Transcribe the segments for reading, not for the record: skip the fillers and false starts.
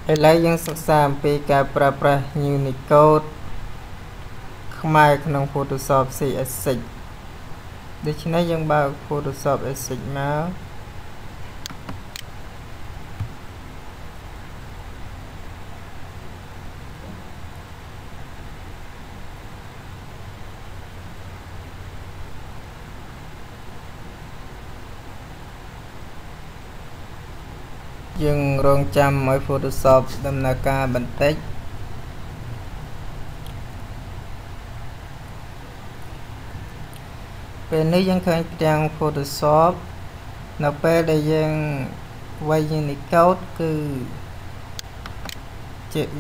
ឥឡូវយើងសិក្សាអំពីការប្រើប្រាស់ Unicode ខ្មែរក្នុង Photoshop CS6 ដូច្នេះយើងបើក Photoshop CS6 មកយើងរងចាំឲ្យ Photoshop ដំណើរការបន្តិចពេលនេះយើងឃើញផ្ទាំង Photoshop នៅពេលដែលយើងវាយ Unicode គឺ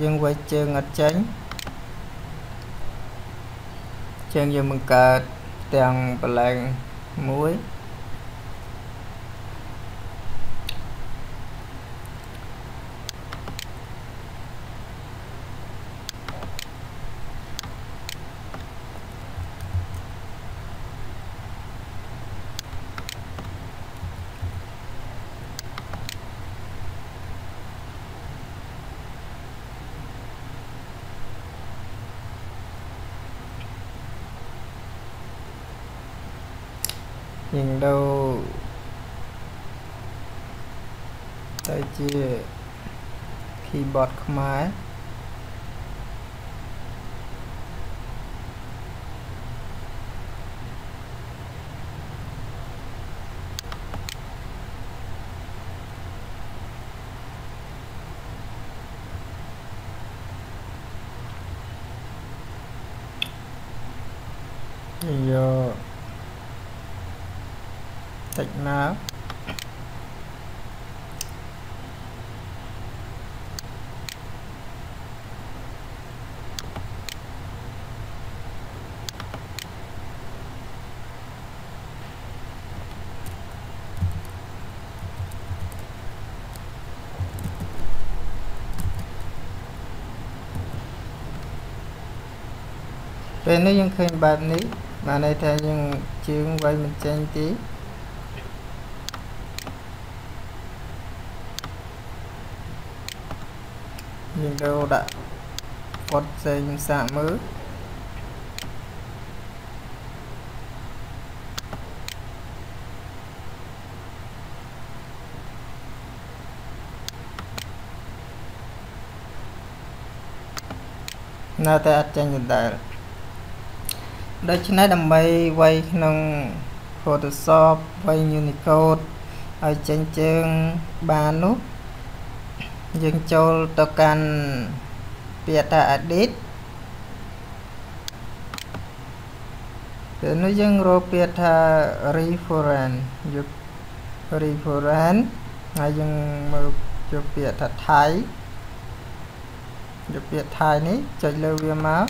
យើងវាយជើងអត់ចេញយើងបង្កើតផ្ទាំងបលែងមួយយើងដូរទៅជា keyboard ខ្មែរយកតិចមកពេលនេះយើងឃើញបែបនេះបានន័យថាយើងជើងវាយមិនចេញទេយើងដូរដាក់ផុតផ្សេងសាកមើលនៅតែអត់ចេញដដែលដូច្នេះដើម្បីវាយក្នុង Photoshop វាយ Unicode ឲ្យចេញជើងបាននោះយើងចូលទៅកាន់ពាក្យថា edit ពេលនេះយើងរកពាក្យថា reference យក reference ហើយយើងមើលយកពាក្យថា Thai យកពាក្យ Thai នេះចុចលើវាមក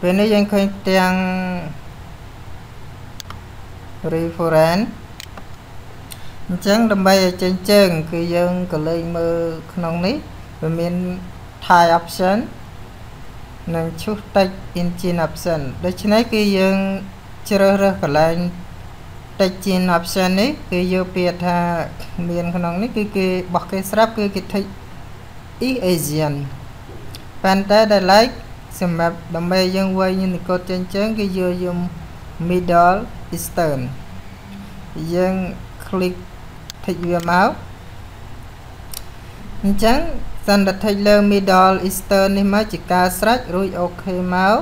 ពេលនេះយើងឃើញទាំង reference អញ្ចឹងដើម្បីឲ្យចេញជើងគឺយើងក៏លេខមើលក្នុងនេះវាមាន Thai option និង choose text engine option ដូច្នេះគឺយើងជ្រើសរើសកន្លែង text engine option នេះគឺយកពាក្យថាមានក្នុងនេះគឺគេបោះគេស្រាប់គឺគេ text is Asian ប៉ុន្តែដែល like សម្រាប់ដើម្បីយើងវាយ Unicode ចេញជើងគឺយក Middle Eastern យើង click thíchវាមកអញ្ចឹងសិនតែthíchលើ Middle Eastern នេះមកជាការស្រេចរួចអូខេមក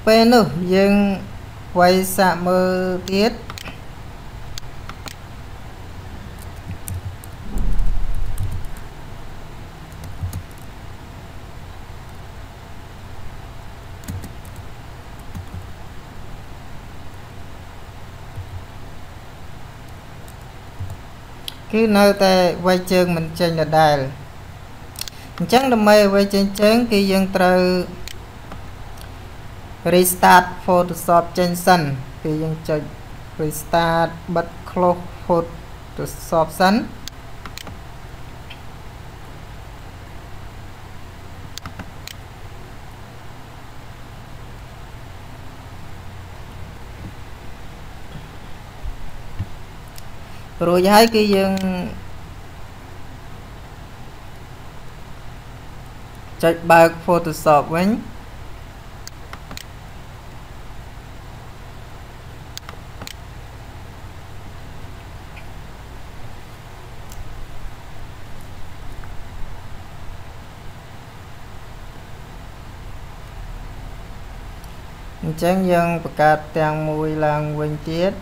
ពេលនោះយើងវាយសាកមើលទៀតគឺនៅតែវាយជើងមិនចេញដដែលអញ្ចឹងដើម្បីវាយចេញជើងគឺយើងត្រូវ restart Photoshop ចេញសិនគឺយើងចុច restart បិទ close Photoshop សិន រួចហើយគឺយើងចុចបើក Photoshop វិញអញ្ចឹងយើងបង្កើតទាំងមួយឡើងវិញទៀត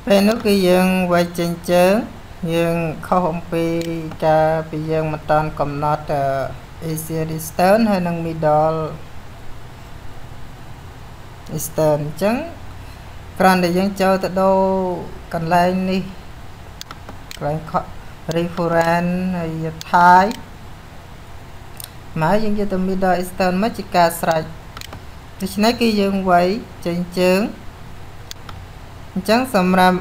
ពេលនោះគឺយើងវាយចេញជើងយើងខុសអំពីការពីយើងមិនតាន់កំណត់Asia Eastern ហើយនិង Middle Eastern អញ្ចឹងគ្រាន់តែយើងចូលទៅដូរកន្លែងនេះកន្លែង reference ហើយយក Thai មកយើងយកទៅ Middle Eastern មកជាការស្រេចដូច្នេះគឺយើងវាយចេញជើងអញ្ចឹងសម្រាប់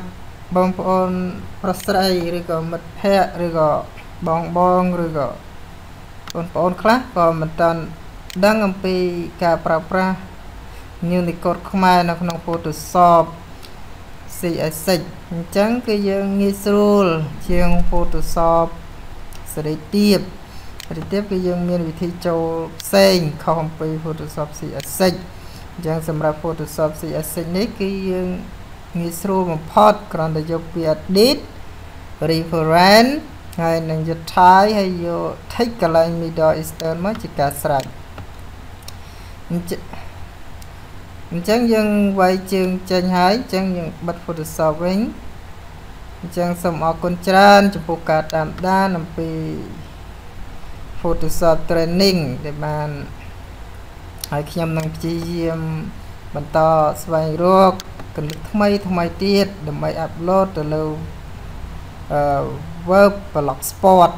បងប្អូនប្រុសស្រីឬក៏មិត្តភ័ក្តិឬក៏បងឬក៏បងប្អូនខ្លះក៏មិនតាន់ដឹងអំពីការប្រើប្រាស់ Unicode ខ្មែរនៅក្នុង Photoshop CSS អញ្ចឹងគឺយើងងាយស្រួលជាង Photoshop សេរីទាបគឺយើងមានវិធីចូលផ្សេងខុសអំពី Photoshop CSS អញ្ចឹងសម្រាប់ Photoshop CSS នេះគឺយើងងាយស្រួលបំផុតគ្រាន់តែយកពី edit reference ហើយនឹងយក Thai ហើយយក text កន្លែង Middle Eastern មកជាការស្រេចអញ្ចឹងយើងវាយជើងចេញហើយអញ្ចឹងយើងបិទ Photoshop វិញអញ្ចឹងសូមអរគុណច្រើនចំពោះការតាមដានអំពី Photoshop training ដែលបានហើយខ្ញុំនឹងព្យាយាមបន្តស្វែងរកគន្លឹះថ្មីទៀតដើម្បីអាប់ឡូតទៅលើWeb Blogspot